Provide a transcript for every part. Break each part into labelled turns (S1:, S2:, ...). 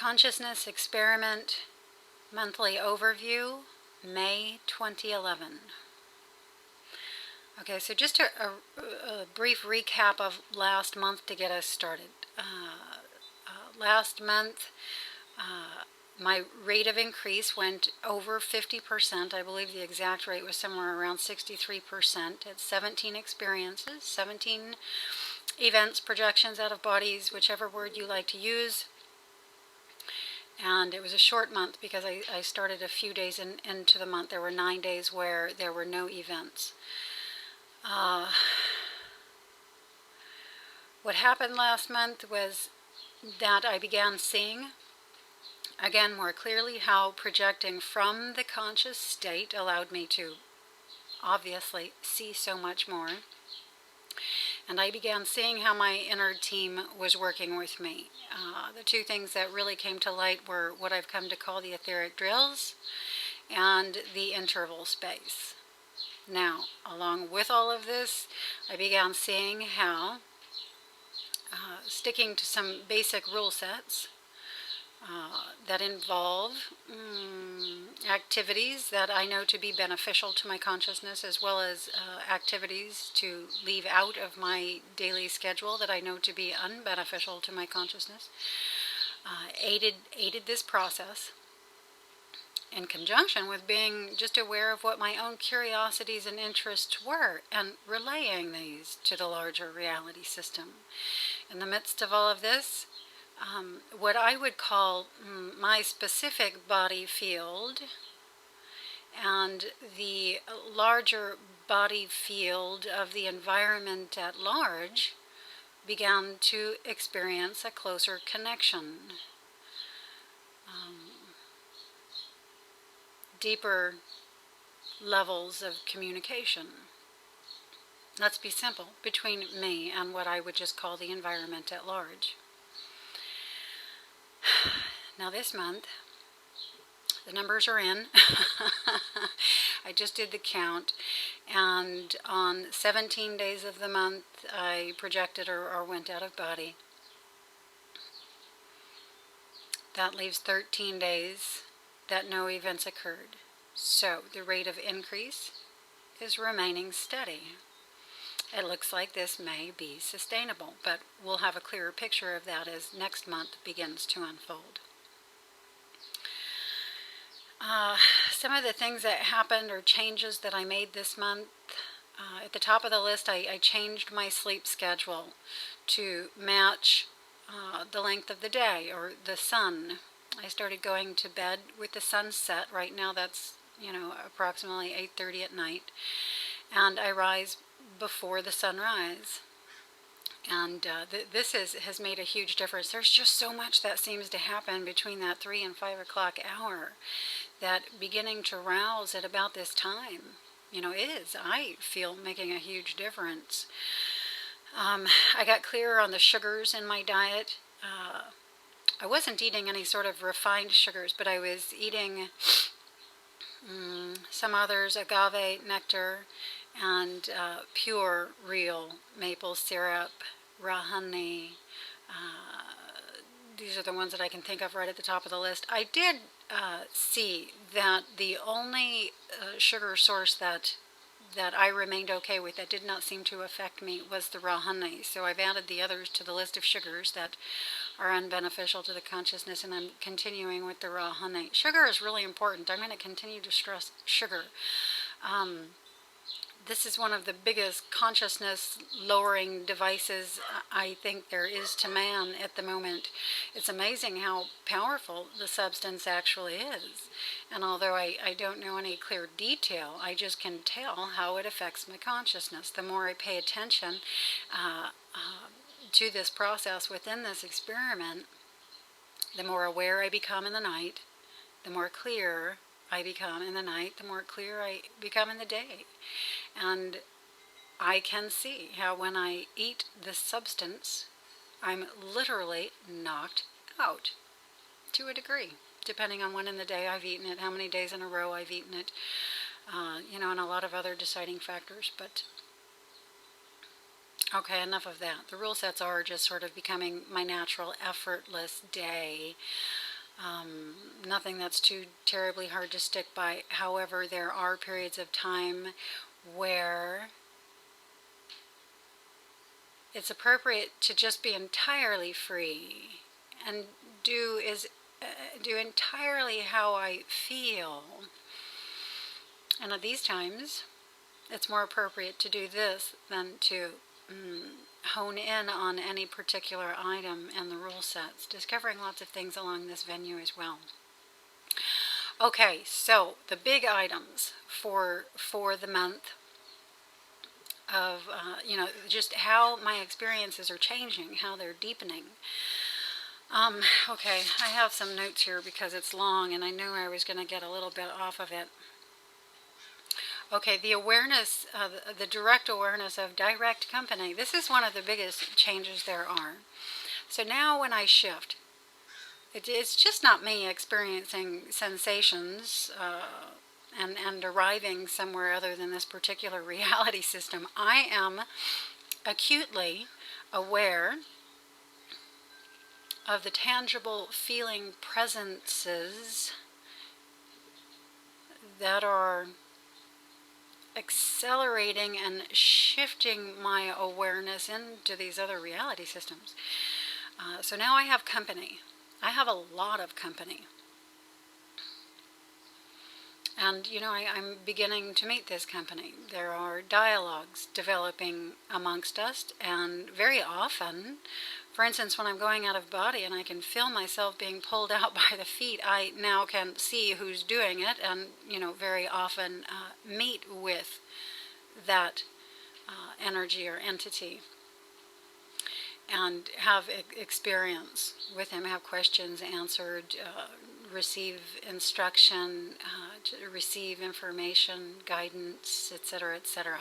S1: Consciousness Experiment Monthly Overview, May 2011. Okay, so just a brief recap of last month to get us started. Last month, my rate of increase went over 50%. I believe the exact rate was somewhere around 63%. It's 17 experiences, 17 events, projections, out of bodies, whichever word you like to use. And it was a short month because I started a few days into the month. There were 9 days where there were no events. What happened last month was that I began seeing, again more clearly, how projecting from the conscious state allowed me to obviously see so much more. And I began seeing how my inner team was working with me. The two things that really came to light were what I've come to call the etheric drills and the interval space. Now, along with all of this, I began seeing how sticking to some basic rule sets that involve activities that I know to be beneficial to my consciousness, as well as activities to leave out of my daily schedule that I know to be unbeneficial to my consciousness, aided this process, in conjunction with being just aware of what my own curiosities and interests were and relaying these to the larger reality system. In the midst of all of this, what I would call my specific body field and the larger body field of the environment at large began to experience a closer connection. Deeper levels of communication. Let's be simple, between me and what I would just call the environment at large. Now this month, the numbers are in. I just did the count, and on 17 days of the month, I projected or went out of body. That leaves 13 days that no events occurred. So the rate of increase is remaining steady. It looks like this may be sustainable, but we'll have a clearer picture of that as next month begins to unfold. Some of the things that happened or changes that I made this month, at the top of the list, I changed my sleep schedule to match the length of the day or the sun. I started going to bed with the sun set. Right now that's, approximately 8:30 at night. And I rise before the sunrise. And this has made a huge difference. There's just so much that seems to happen between that 3 and 5 o'clock hour that beginning to rouse at about this time, I feel, making a huge difference. I got clearer on the sugars in my diet. I wasn't eating any sort of refined sugars, but I was eating some others, agave nectar, and pure, real maple syrup, raw honey. These are the ones that I can think of right at the top of the list. I did see that the only sugar source that I remained okay with, that did not seem to affect me, was the raw honey. So I've added the others to the list of sugars that are unbeneficial to the consciousness, and I'm continuing with the raw honey. Sugar is really important. I'm going to continue to stress sugar. This is one of the biggest consciousness lowering devices I think there is to man at the moment. It's amazing how powerful the substance actually is. And although I don't know any clear detail, I just can tell how it affects my consciousness. The more I pay attention to this process within this experiment, the more aware I become in the night, the more clear I become in the night, the more clear I become in the day. And I can see how when I eat this substance, I'm literally knocked out to a degree, depending on when in the day I've eaten it, how many days in a row I've eaten it, and a lot of other deciding factors. But okay, enough of that. The rule sets are just sort of becoming my natural, effortless day. Nothing that's too terribly hard to stick by. However, there are periods of time where it's appropriate to just be entirely free and do entirely how I feel. And at these times, it's more appropriate to do this than to hone in on any particular item in the rule sets, discovering lots of things along this venue as well. Okay, so the big items for the month of, just how my experiences are changing, how they're deepening. Okay, I have some notes here because it's long and I knew I was going to get a little bit off of it. Okay, the awareness, the direct awareness of direct company. This is one of the biggest changes there are. So now when I shift, it's just not me experiencing sensations and arriving somewhere other than this particular reality system. I am acutely aware of the tangible feeling presences that are accelerating and shifting my awareness into these other reality systems. So now I have company. I have a lot of company. And, I'm beginning to meet this company. There are dialogues developing amongst us, and very often, for instance, when I'm going out of body and I can feel myself being pulled out by the feet, I now can see who's doing it and, very often meet with that energy or entity and have experience with him, have questions answered, receive instruction, receive information, guidance, etc., etc.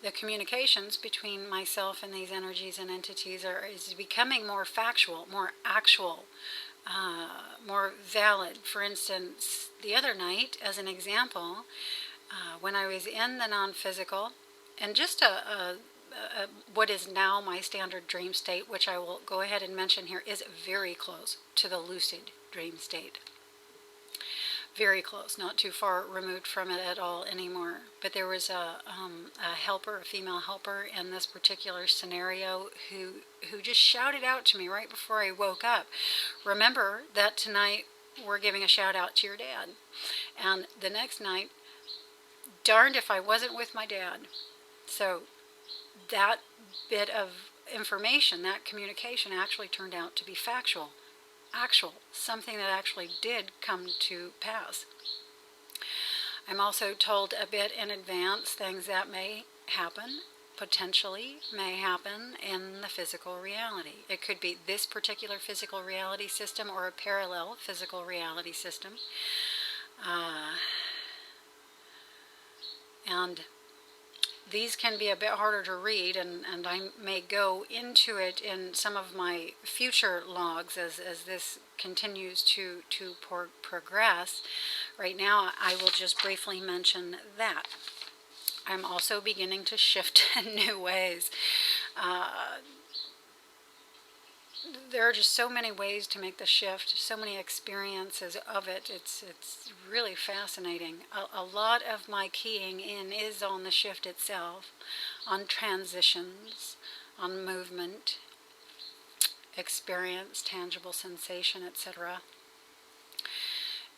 S1: The communications between myself and these energies and entities is becoming more factual, more actual, more valid. For instance, the other night, as an example, when I was in the non-physical, and just what is now my standard dream state, which I will go ahead and mention here, is very close to the lucid dream state. Very close, not too far removed from it at all anymore. But there was a helper, a female helper in this particular scenario who just shouted out to me right before I woke up, remember that tonight we're giving a shout out to your dad. And the next night, darned if I wasn't with my dad. So that bit of information, that communication actually turned out to be factual. Something that actually did come to pass. I'm also told a bit in advance things that may happen, potentially may happen in the physical reality. It could be this particular physical reality system or a parallel physical reality system. And these can be a bit harder to read, and I may go into it in some of my future logs as this continues to progress. Right now, I will just briefly mention that. I'm also beginning to shift in new ways. There are just so many ways to make the shift, so many experiences of it. It's really fascinating. A lot of my keying in is on the shift itself, on transitions, on movement, experience, tangible sensation, etc.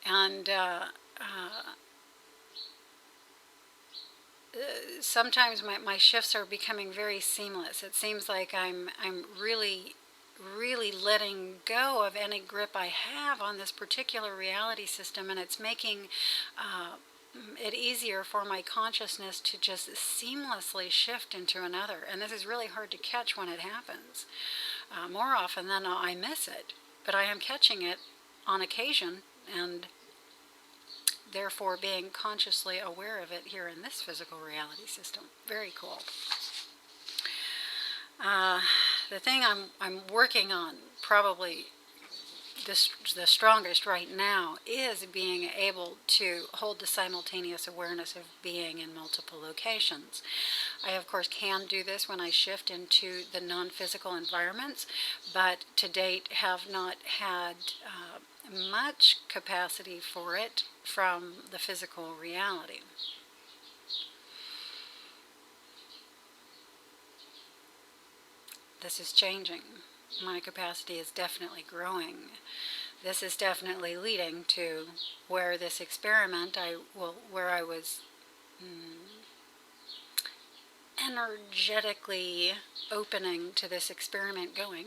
S1: And sometimes my shifts are becoming very seamless. It seems like I'm really letting go of any grip I have on this particular reality system, and it's making it easier for my consciousness to just seamlessly shift into another. And this is really hard to catch when it happens. More often than not, I miss it, but I am catching it on occasion, and therefore being consciously aware of it here in this physical reality system. Very cool. The thing I'm working on, probably the strongest right now, is being able to hold the simultaneous awareness of being in multiple locations. I, of course, can do this when I shift into the non-physical environments, but to date have not had much capacity for it from the physical reality. This is changing. My capacity is definitely growing. This is definitely leading to where this experiment, where I was energetically opening to this experiment going,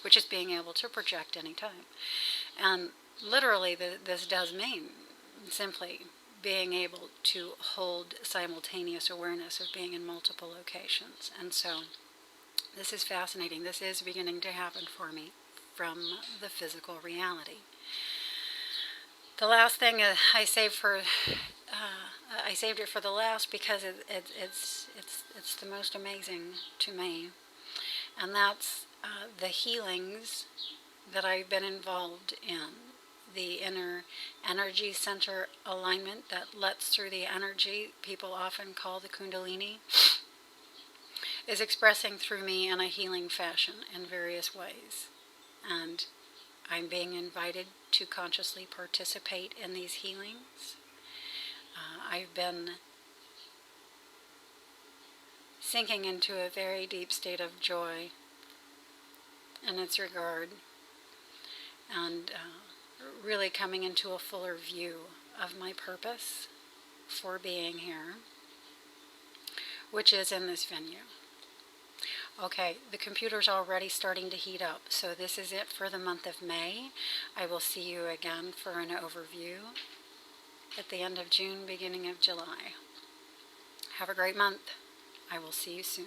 S1: which is being able to project anytime. And literally, this does mean simply being able to hold simultaneous awareness of being in multiple locations. And so this is fascinating. This is beginning to happen for me from the physical reality. The last thing I saved it for the last because it's the most amazing to me, and that's the healings that I've been involved in. The inner energy center alignment that lets through the energy people often call the Kundalini is expressing through me in a healing fashion in various ways. And I'm being invited to consciously participate in these healings. I've been sinking into a very deep state of joy in its regard, and really coming into a fuller view of my purpose for being here, which is in this venue. Okay, the computer's already starting to heat up, so this is it for the month of May. I will see you again for an overview at the end of June, beginning of July. Have a great month. I will see you soon.